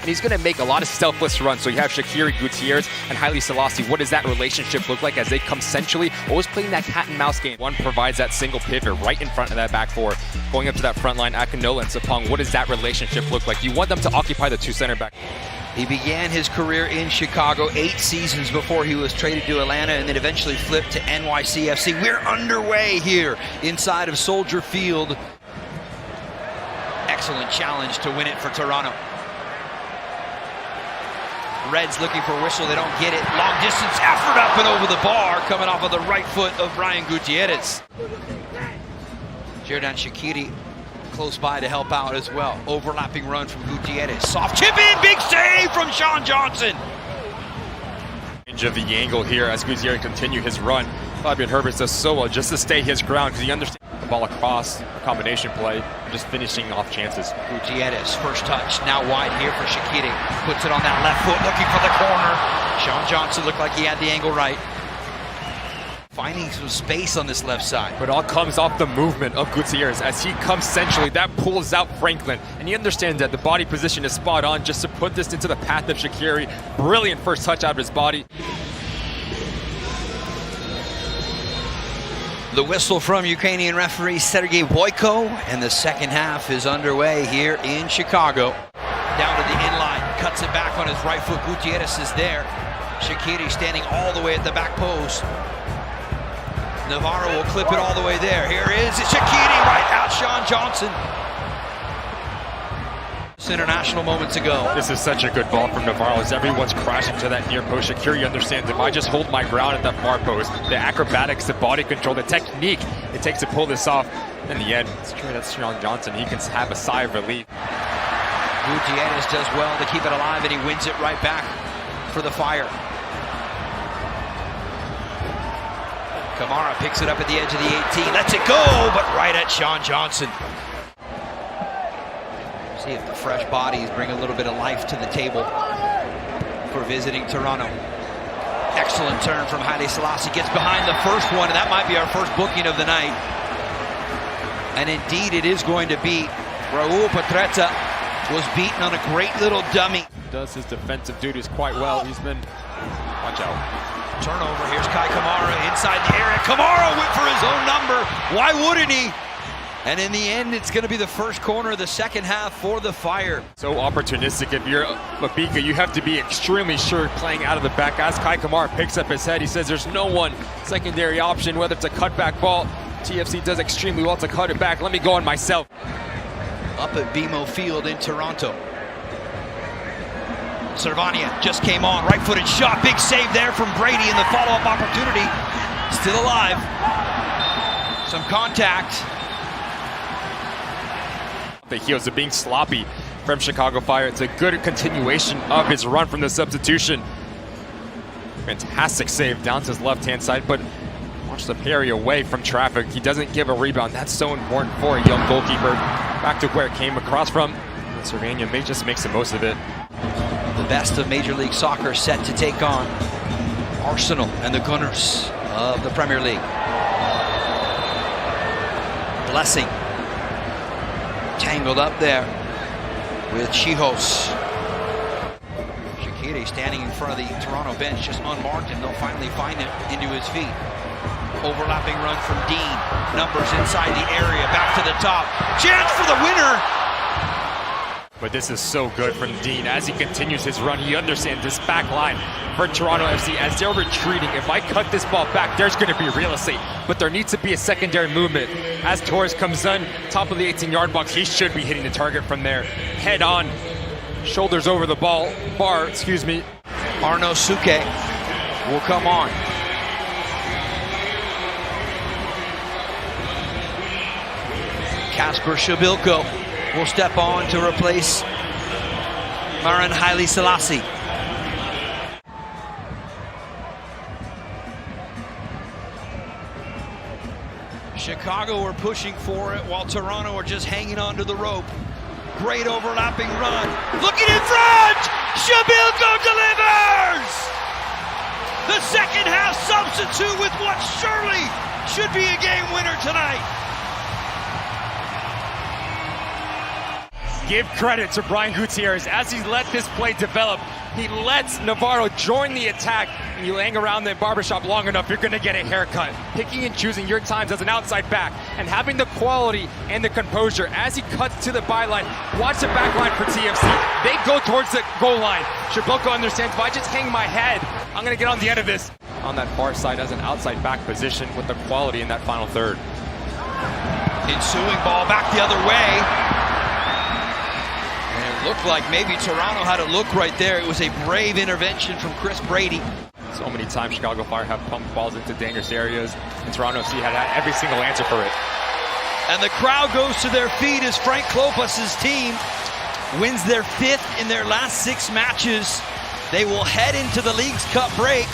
and he's going to make a lot of selfless runs. So you have Shaqiri Gutierrez and Haile Selassie. What does that relationship look like as they come centrally? Always playing that cat and mouse game. One provides that single pivot right in front of that back four, going up to that front line. Akinola and Sapong, what does that relationship look like? You want them to occupy the two center back. He began his career in Chicago 8 seasons before he was traded to Atlanta and then eventually flipped to NYCFC. We're underway here inside of Soldier Field. Excellent challenge to win it for Toronto. Reds looking for a whistle, they don't get it. Long distance effort up and over the bar, coming off of the right foot of Brian Gutierrez. Xherdan Shaqiri close by to help out as well. Overlapping run from Gutierrez. Soft chip in, big save from Sean Johnson. Change of the angle here as Gutierrez continue his run. Fabian Herbert does so well just to stay his ground because he understands the ball across, a combination play, just finishing off chances. Gutierrez, first touch, now wide here for Shaqiri. Puts it on that left foot, looking for the corner. Sean Johnson looked like he had the angle right. Finding some space on this left side. But it all comes off the movement of Gutierrez. As he comes centrally, that pulls out Franklin. And he understands that the body position is spot on just to put this into the path of Shaqiri. Brilliant first touch out of his body. The whistle from Ukrainian referee Sergei Boyko, and the second half is underway here in Chicago. Down to the inline, cuts it back on his right foot. Gutierrez is there. Shaqiri standing all the way at the back post. Navarro will clip it all the way there. Here is Shaqiri, right out Sean Johnson. International moments ago. This is such a good ball from Navarro as everyone's crashing to that near post. Shaqiri understands if I just hold my ground at that far post, the acrobatics, the body control, the technique it takes to pull this off. In the end, that's Sean Johnson. He can have a sigh of relief. Gutierrez does well to keep it alive, and he wins it right back for the Fire. Kamara picks it up at the edge of the 18, lets it go, but right at Sean Johnson. See if the fresh bodies bring a little bit of life to the table for visiting Toronto. Excellent turn from Haile Selassie, gets behind the first one, and that might be our first booking of the night. And indeed it is going to be. Raul Petretta was beaten on a great little dummy. Does his defensive duties quite well. He's been, watch out. Turnover, here's Kai Kamara inside the area. Kamara went for his own number. Why wouldn't he? And in the end, it's going to be the first corner of the second half for the Fire. So opportunistic. If you're Mabika, you have to be extremely sure playing out of the back. As Kai Kamara picks up his head, he says there's no one secondary option, whether it's a cutback ball. TFC does extremely well to cut it back. Let me go on myself. Up at BMO Field in Toronto. Servania just came on, right-footed shot, big save there from Brady in the follow-up opportunity. Still alive. Some contact. The heels of being sloppy from Chicago Fire. It's a good continuation of his run from the substitution. Fantastic save down to his left-hand side, but watch the parry away from traffic. He doesn't give a rebound. That's so important for a young goalkeeper. Back to where it came across from. And Servania may just makes the most of it. The best of Major League Soccer set to take on Arsenal and the Gunners of the Premier League. Blessing tangled up there with Chihos. Shaqiri standing in front of the Toronto bench, just unmarked, and they'll finally find him into his feet. Overlapping run from Dean. Numbers inside the area, back to the top. Chance for the winner. But this is so good from Dean. As he continues his run, he understands this back line for Toronto FC. As they're retreating, if I cut this ball back, there's going to be real estate. But there needs to be a secondary movement. As Torres comes in, top of the 18-yard box, he should be hitting the target from there. Head on, shoulders over the bar, excuse me. Arnaud Souquet will come on. Kasper Shabilko will step on to replace Maran Haile Selassie. Chicago are pushing for it while Toronto are just hanging onto the rope. Great overlapping run. Looking in front! Shabilko delivers! The second half substitute with what surely should be a game winner tonight. Give credit to Brian Gutierrez as he let this play develop. He lets Navarro join the attack, and you hang around the barbershop long enough, you're going to get a haircut. Picking and choosing your times as an outside back and having the quality and the composure as he cuts to the byline. Watch the back line for TFC. They go towards the goal line. Shabilko understands, if I just hang my head, I'm going to get on the end of this. On that far side as an outside back position with the quality in that final third. Ensuing ball back the other way. And it looked like maybe Toronto had a look right there. It was a brave intervention from Chris Brady. So many times Chicago Fire have pumped balls into dangerous areas, and Toronto FC had every single answer for it. And the crowd goes to their feet as Frank Klopas' team wins their 5th in their last 6 matches. They will head into the League's Cup break.